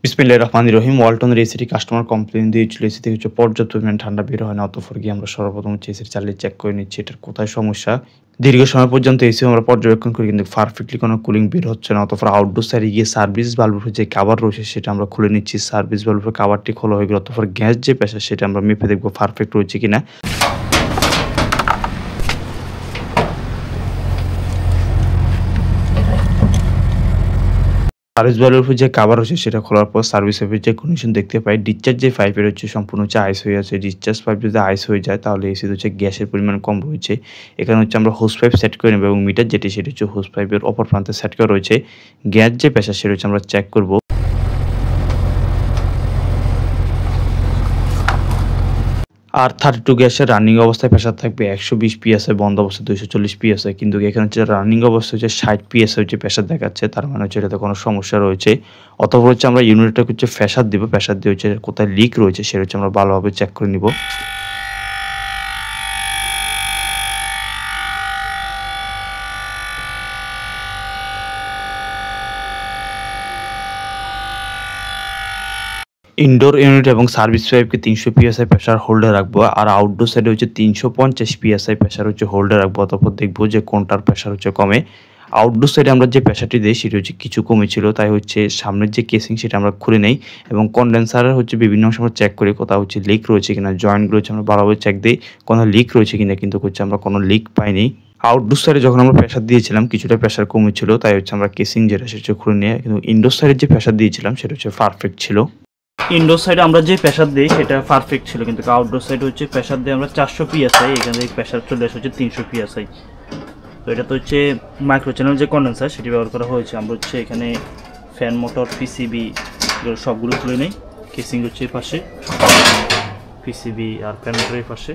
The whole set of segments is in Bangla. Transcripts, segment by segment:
বিসমিল্লাহির রহমানির রহিম। ওয়ালটনের এসিটি কাস্টমার কমপ্লেইন দিয়েছিল, এসি থেকে হচ্ছে পর্যাপ্ত পরিমাণ ঠান্ডা বের হয় না। অতঃপর গিয়ে আমরা সর্বপ্রথম হচ্ছে এসির চালিয়ে চেক করে নিচ্ছি এটার কোথায় সমস্যা। দীর্ঘ সময় পর্যন্ত এসি আমরা পর্যবেক্ষণ করি কিন্তু পারফেক্টলি কোনো কুলিং বের হচ্ছে না। অতঃপর আউটডোর সাইডে গিয়ে সার্ভিস ভালভের যে কভার রয়েছে সেটা আমরা খুলে নিচ্ছি। সার্ভিস ভালভের কভারটি খোলা হয়ে গেল। অতঃপর গ্যাস যে প্রেসার সেটা আমরা মেপে দেখব পারফেক্ট রয়েছে কিনা। সার্ভিস ভালভের যে কভার রয়েছে সেটা খোলার পর সার্ভিস পাইপের যে কন্ডিশন দেখতে পাই, ডিসচার্জ যে পাইপের হচ্ছে সম্পূর্ণ হচ্ছে আইস হয়ে আছে। ডিসচার্জ পাইপ যদি আইস হয়ে যায় তাহলে এসিতে হচ্ছে গ্যাসের পরিমাণ কম রয়েছে। এখানে হচ্ছে আমরা হোস পাইপ সেট করে নেব এবং মিটার যেটি সেটি হচ্ছে হোস পাইপের অপর প্রান্তে সেট করা রয়েছে। গ্যাস যে প্রেসার সেটা হচ্ছে আমরা চেক করব। আর 32 গ্যাসের রানিং অবস্থায় প্রেসার থাকবে 120 পিএসআই, বন্ধ অবস্থায় 240 পিএসআই। কিন্তু এখানে হচ্ছে রানিং অবস্থায় হচ্ছে 60 পিএসআই হচ্ছে প্রেসার দেখাচ্ছে, তার মানে হচ্ছে এটাতে কোনো সমস্যা রয়েছে। অথবা হচ্ছে আমরা ইউনিটটা হচ্ছে প্রেসার দিব, প্রেসার দিয়ে হচ্ছে কোথায় লিক রয়েছে সেটা হচ্ছে আমরা ভালোভাবে চেক করে নিব। ইনডোর ইউনিট এবং সার্ভিস পাইপকে 300 পিএসআই প্রেসার হোল্ডে রাখবো, আর আউটডোর সাইডে হচ্ছে 350 পিএসআই প্রেসার হচ্ছে হোল্ডে রাখবো। অতঃপর দেখবো যে কোনটার প্রেসার হচ্ছে কমে। আউটডোর সাইডে আমরা যে প্রেসারটি দিই সেটা হচ্ছে কিছু কমেছিল, তাই হচ্ছে সামনের যে কেসিং সেটা আমরা খুলে নেই এবং কন্ডেন্সারের হচ্ছে বিভিন্ন অংশ আমরা চেক করি কোথাও হচ্ছে লিক রয়েছে কিনা। জয়েন্টগুলো হচ্ছে আমরা ভালোভাবে চেক দিই কোনো লিক রয়েছে কিনা, কিন্তু হচ্ছে আমরা কোনো লিক পাইনি। আউটডোর সাইডে যখন আমরা প্রেসার দিয়েছিলাম কিছুটা প্রেসার কমেছিল, তাই হচ্ছে আমরা কেসিং যেটা সেটা খুলে নিয়ে, কিন্তু ইনডোর সাইডে যে প্রেসার দিয়েছিলাম সেটা হচ্ছে পারফেক্ট ছিল। ইনডোর সাইডে আমরা যে প্রেসার দিই সেটা পারফেক্ট ছিল, কিন্তু আউটডোর সাইডে হচ্ছে প্রেসার দিয়ে আমরা 400 পিএসআই, এখান থেকে প্রেসার চলে আসে হচ্ছে 300 পিএসআই। তো এটা তো হচ্ছে মাইক্রো চ্যানেল যে কন্ডেন্সার সেটি ব্যবহার করা হয়েছে। আমরা হচ্ছে এখানে ফ্যান, মোটর, পিসিবি সবগুলো খুলে নেই। কেসিং হচ্ছে এই পাশে, পিসিবি আর ফ্যান মোটরের পাশে।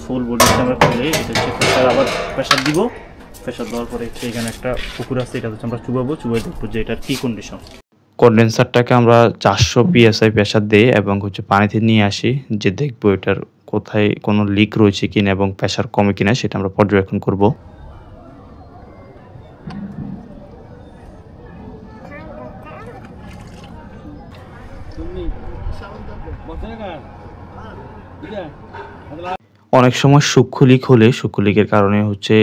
ফুল বডি আমরা খুলে এটা হচ্ছে প্রেসার, আবার প্রেসার দিব। প্রেসার দেওয়ার পরে হচ্ছে এখানে একটা পুকুর আছে, এটা হচ্ছে আমরা চুবাবো, চুবাই দেখবো যে এটার কী কন্ডিশন। কন্ডেন্সারটাকে আমরা 400 পিএসআই প্রেসার দিই এবং হচ্ছে পানিতে নিয়ে আসি, যে দেখবো এটার কোথায় কোনো লিক রয়েছে কিনা এবং প্রেসার কমে কিনা সেটা আমরা পর্যবেক্ষণ করব। অনেক সময় সূক্ষ্ম লিক হলে সূক্ষ্ম লিকের কারণে হচ্ছে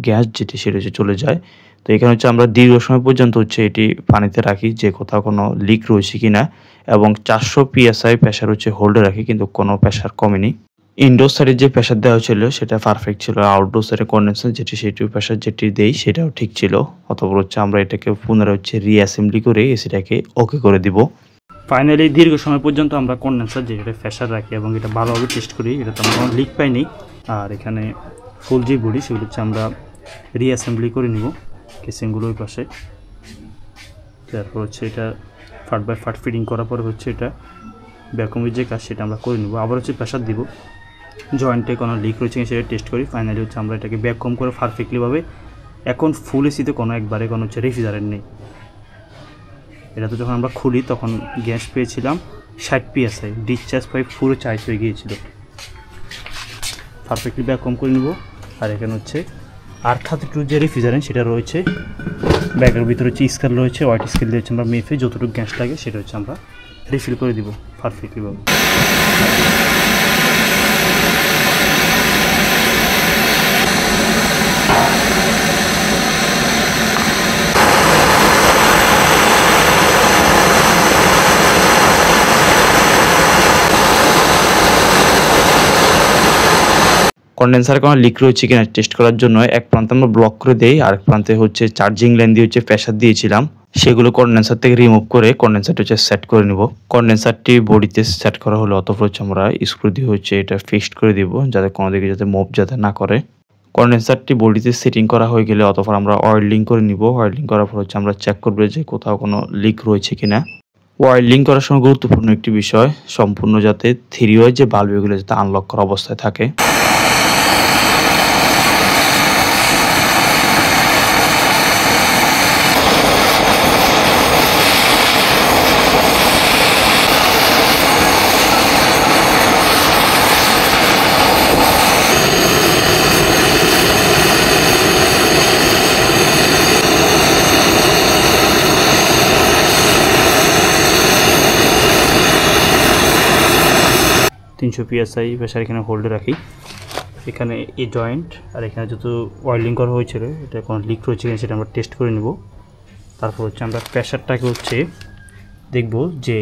গ্যাস যেটি সেটা হচ্ছে চলে যায়। তো এখানে হচ্ছে আমরা দীর্ঘ সময় পর্যন্ত হচ্ছে এটি পানিতে রাখি যে কোথাও কোনো লিক রয়েছে কিনা, এবং 400 পিএসআই প্রেসার হচ্ছে হোল্ডে রাখি, কিন্তু কোনো প্রেসার কমেনি। ইনডোর সাইডে যে প্রেসার দেওয়া ছিল সেটা পারফেক্ট ছিল। আউটডোর সাইডে কন্ডেন্সার যেটি সেটি প্রেসার যেটি দেই সেটাও ঠিক ছিল। অতঃপর হচ্ছে আমরা এটাকে পুনরায় হচ্ছে রিঅ্যাসেম্বলি করে এসিটাকে ওকে করে দিব। ফাইনালি দীর্ঘ সময় পর্যন্ত আমরা কন্ডেন্সার যেটা প্রেসার রাখি এবং এটা ভালোভাবে টেস্ট করি, এটা তো আমরা কোনো লিক পাইনি। আর এখানে ফুল যে বডি সেগুলো হচ্ছে আমরা রিঅ্যাসেম্বলি করে নিব কেসিংগুলো ওই পাশে। তারপর হচ্ছে এটা ফাট বাই ফাট ফিটিং করার পরে হচ্ছে এটা ভ্যাকুমের যে কাজ সেটা আমরা করে নেব। আবার হচ্ছে প্রেসার দিব, জয়েন্টে কোনো লিক রয়েছে সেটা টেস্ট করি। ফাইনালি হচ্ছে আমরা এটাকে ভ্যাকুম করে পারফেক্টলিভাবে। এখন ফুল এসিতে কোনো একবারে কোনো হচ্ছে রেফ্রিজারেন্ট নেই। এটা তো যখন আমরা খুলি তখন গ্যাস পেয়েছিলাম 60 পিএসআই, ডিসচার্জ পাইপ পুরো চার্জ হয়ে গিয়েছিল। পারফেক্টলি ভ্যাকুম করে নেব। আর এখানে হচ্ছে R32 যে রেফ্রিজারেন্ট সেটা রয়েছে, ব্যাগের ভিতরে হচ্ছে স্কেল রয়েছে, হোয়াইট স্কেল দিয়ে হচ্ছে আমরা মেপে যতটুকু গ্যাস লাগে সেটা হচ্ছে আমরা রিফিল করে দিব পারফেক্টলিভাবে। কন্ডেন্সারে কোনো লিক রয়েছে কিনা টেস্ট করার জন্য এক প্রান্তে আমরা ব্লক করে দেই, আরেক প্রান্তে হচ্ছে চার্জিং লাইন দিয়ে হচ্ছে প্রেসার দিয়েছিলাম সেগুলো কন্ডেন্সার থেকে রিমুভ করে কন্ডেন্সারটা হচ্ছে সেট করে নিব। কন্ডেন্সারটি বডিতে সেট করা হলো, অতঃপর হচ্ছে আমরা স্ক্রু দিয়ে হচ্ছে এটা ফিক্সড করে দিব যাতে কোনো দিকে যাতে মুভ যাতে না করে। কন্ডেন্সারটি বডিতে সেটিং করা হয়ে গেলে অতঃপর আমরা ওয়েল্ডিং করে নিব। ওয়েল্ডিং করার পর হচ্ছে আমরা চেক করব যে কোথাও কোনো লিক রয়েছে কিনা। ওয়েল্ডিং করার সময় গুরুত্বপূর্ণ একটি বিষয়, সম্পূর্ণ যাতে 3 ওয়ে যে বাল্ব এগুলো যাতে আনলক করা অবস্থায় থাকে। 300 PSI প্রেসার এখানে হোল্ডে রাখি। এখানে এই জয়েন্ট আর এখানে যেহেতু ওয়েল্ডিং করা হয়েছিল এটা কোনো লিক রয়েছে কিনা সেটা আমরা টেস্ট করে নেব। তারপর হচ্ছে আমরা প্রেসারটাকে হচ্ছে দেখব যে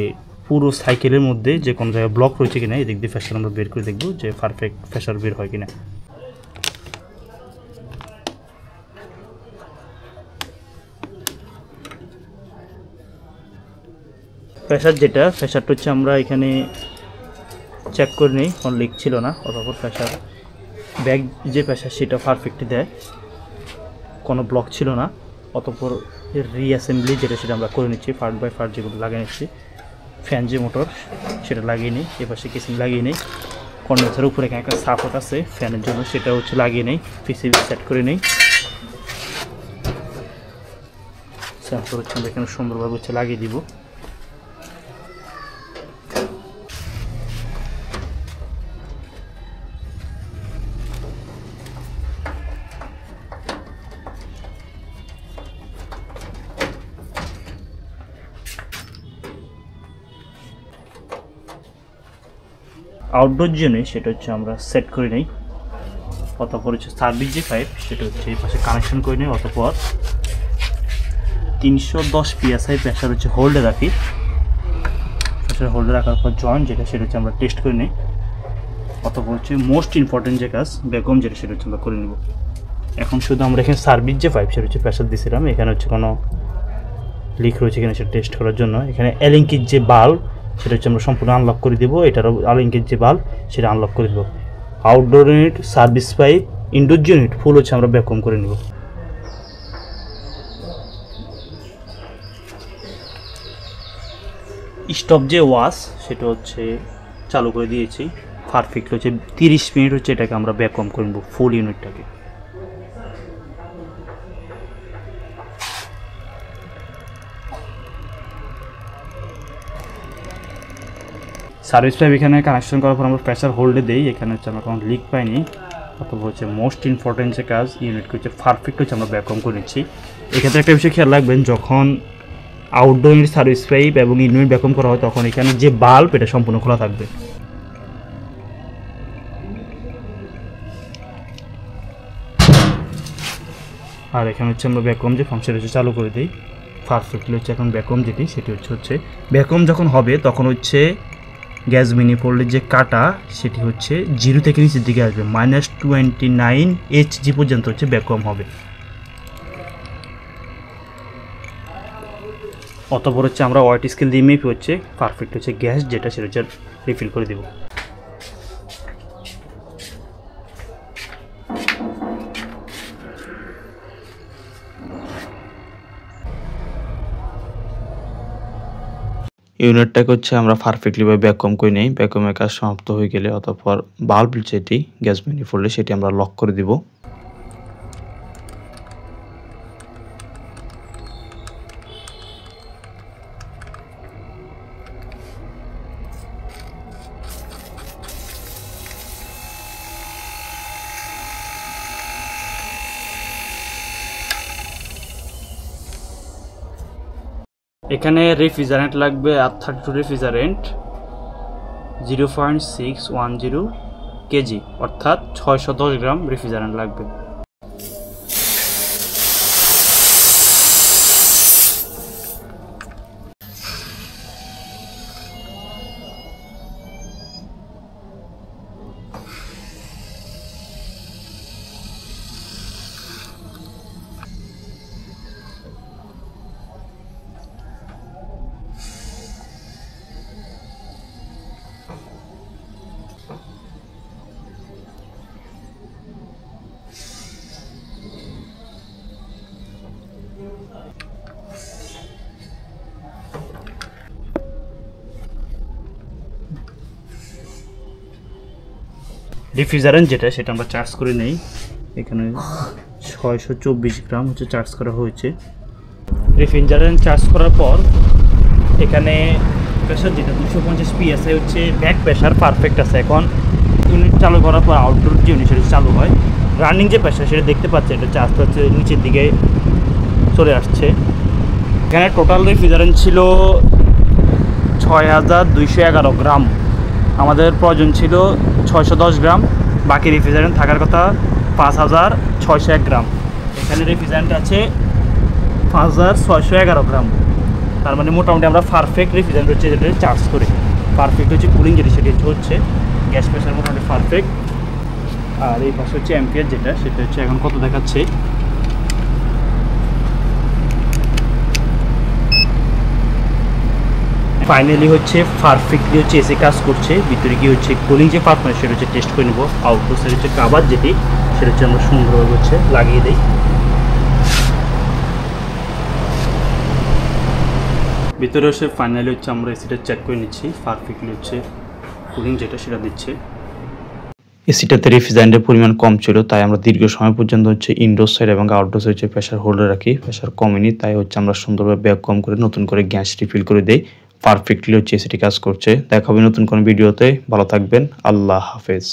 পুরো সাইকেলের মধ্যে যে কোনো জায়গায় ব্লক রয়েছে কিনা, এই দিক দিয়ে প্রেসার আমরা বের করে দেখব যে পারফেক্ট প্রেসার বের হয় কিনা। প্রেসারটা হচ্ছে আমরা এখানে চেক করে নিই, কোনো লিক ছিল না, অতঃপর প্রেসার ব্যাগ যে প্রেসার সেটা পারফেক্টলি দেয়, কোনো ব্লক ছিল না। অতঃপর রিঅ্যাসেম্বলি যেটা সেটা আমরা করে নিচ্ছি, পার্ট বাই পার্ট যেগুলো লাগিয়ে নিচ্ছি। ফ্যান যে মোটর সেটা লাগিয়ে নিই, এপাশে কেসিং লাগিয়ে নিই। কন্ডেন্সারের উপরে এখানে একটা সাপোর্ট আছে ফ্যানের জন্য, সেটা হচ্ছে লাগিয়ে নিই, পিসিবি সেট করে নিই। তারপর হচ্ছে আমরা এখানে সুন্দরভাবে হচ্ছে লাগিয়ে দিব। আউটডোর জন্য সেটা হচ্ছে আমরা সেট করে নিই। অতঃপর হচ্ছে সার্ভিস যে পাইপ সেটা হচ্ছে এই পাশে কানেকশন করে নিই। অতঃপর 310 PSI প্রেসার হচ্ছে হোল্ডে রাখি। প্রেসার হোল্ডে রাখার পর জয়েন্ট যেটা সেটা হচ্ছে আমরা টেস্ট করে নিই। অতঃপর হচ্ছে মোস্ট ইম্পর্টেন্ট যে কাজ ভ্যাকুয়াম যেটা সেটা হচ্ছে আমরা করে নেব। এখন শুধু আমরা এখানে সার্ভিস যে পাইপ সেটা হচ্ছে প্রেসার দিয়েছিলাম, এখানে হচ্ছে কোনো লিক রয়েছে কিনা সেটা টেস্ট করার জন্য। এখানে অ্যালিঙ্কির যে বাল্ব সেটা হচ্ছে আমরা সম্পূর্ণ আনলক করে দেবো, এটারও অ্যালিঙ্কির যে বাল্ব সেটা আনলক করে দেবো। Outdoor unit, service pipe, indoor unit full হচ্ছে আমরা ভ্যাকুয়াম করে নেব। স্টপ যে ওয়াশ সেটা হচ্ছে চালু করে দিয়েছি, পারফেক্ট হচ্ছে 30 মিনিট হচ্ছে এটাকে আমরা ভ্যাকুয়াম করে নেব ফুল ইউনিটটাকে। সার্ভিস পাইপ এখানে কানেকশন করার পর আমরা প্রেসার হোল্ডে দিই, এখানে হচ্ছে আমরা কোনো লিক পাইনি। অথবা হচ্ছে মোস্ট ইম্পর্টেন্ট যে কাজ ইউনিটকে হচ্ছে পারফেক্ট হচ্ছে আমরা ভ্যাকুয়াম করে নিচ্ছি। এক্ষেত্রে একটা বিষয় খেয়াল রাখবেন, যখন আউটডোর ইউনিট সার্ভিস পাইপ এবং ইউনিট ভ্যাকুয়াম করা হয় তখন এখানে যে বাল্ব এটা সম্পূর্ণ খোলা থাকবে। আর এখানে হচ্ছে আমরা ভ্যাকুয়াম যে ফাংশন হচ্ছে চালু করে দিই, পারফেক্টলি হচ্ছে এখন ভ্যাকুয়াম যেটি সেটি হচ্ছে ভ্যাকুয়াম যখন হবে তখন হচ্ছে গ্যাস ম্যানিফোল্ডের যে কাটা সেটি হচ্ছে 0 থেকে নিচের দিকে আসবে, -29 HG পর্যন্ত হচ্ছে ভ্যাকুয়াম হবে। অতঃপর হচ্ছে আমরা ওয়াট স্কেল দিয়ে মেপে হচ্ছে পারফেক্ট হচ্ছে গ্যাস যেটা সেটা হচ্ছে রিফিল করে দেব। ইউনিটটাকে হচ্ছে আমরা পারফেক্টলিভাবে ভ্যাকুয়াম করে নিই। ভ্যাকুয়ামের কাজ সমাপ্ত হয়ে গেলে অতঃপর বাল্ব যেটি গ্যাস ম্যানিফোল্ডে সেটি আমরা লক করে দিব। এখানে রেফ্রিজারেন্ট লাগবে R32 রেফ্রিজারেন্ট 0.610 কেজি, অর্থাৎ 610 গ্রাম রেফ্রিজারেন্ট লাগবে। রেফ্রিজারেন্ট যেটা সেটা আমরা চার্জ করে নেই, এখানে 624 গ্রাম হচ্ছে চার্জ করা হয়েছে। রেফ্রিজারেন্ট চার্জ করার পর এখানে প্রেশার যেটা 250 PSI হচ্ছে ব্যাক প্রেশার পারফেক্ট আছে। এখন ইউনিট চালু করার পর আউটডোর যে ইউনিট সেটা চালু হয়, রানিং যে প্রেশার সেটা দেখতে পাচ্ছে, এটা চার্জ হচ্ছে নিচের দিকে চলে আসছে। এখানে টোটাল রেফ্রিজারেন্ট ছিল 6211 গ্রাম, আমাদের প্রয়োজন ছিল 610 গ্রাম, বাকি রেফ্রিজারেন্ট থাকার কথা 5601 গ্রাম। এখানে রেফ্রিজারেন্ট আছে 5611 গ্রাম। তার মানে মোটামুটি আমরা পারফেক্ট রেফ্রিজারেন্ট হচ্ছে যেটা চার্জ করি। পারফেক্ট হচ্ছে কুলিং যেটা সেটা হচ্ছে গ্যাস প্রেশার মোটামুটি পারফেক্ট। আর এই পাশে হচ্ছে অ্যাম্পিয়ার যেটা সেটা হচ্ছে এখন কত দেখাচ্ছে। ফাইনালি হচ্ছে পারফেক্টলি হচ্ছে এসে কাজ করছে। ভিতরে কি হচ্ছে কুলিং যে পারফরমেন্স সেটা হচ্ছে টেস্ট করে নেবো। আউটডোর সাইড হচ্ছে কাভার যেটি সেটা হচ্ছে আমরা সুন্দরভাবে হচ্ছে লাগিয়ে দিই। ভিতরে হচ্ছে ফাইনালি হচ্ছে আমরা এসিটা চেক করে নিচ্ছি, পারফেক্টলি হচ্ছে কুলিং যেটা সেটা দিচ্ছে। এসিটাতে রেফ্রিজারেন্টের পরিমাণ কম ছিল, তাই আমরা দীর্ঘ সময় পর্যন্ত হচ্ছে ইনডোর সাইড এবং আউটডোর সাইড হচ্ছে প্রেশার হোল্ডার রাখি। প্রেশার কমেনি, তাই হচ্ছে আমরা সুন্দরভাবে ব্যাক কম করে নতুন করে গ্যাস রিফিল করে দেই। পারফেক্টলি হচ্ছে এসিটি কাজ করছে। দেখা হবে নতুন কোনো ভিডিওতে। ভালো থাকবেন। আল্লাহ হাফেজ।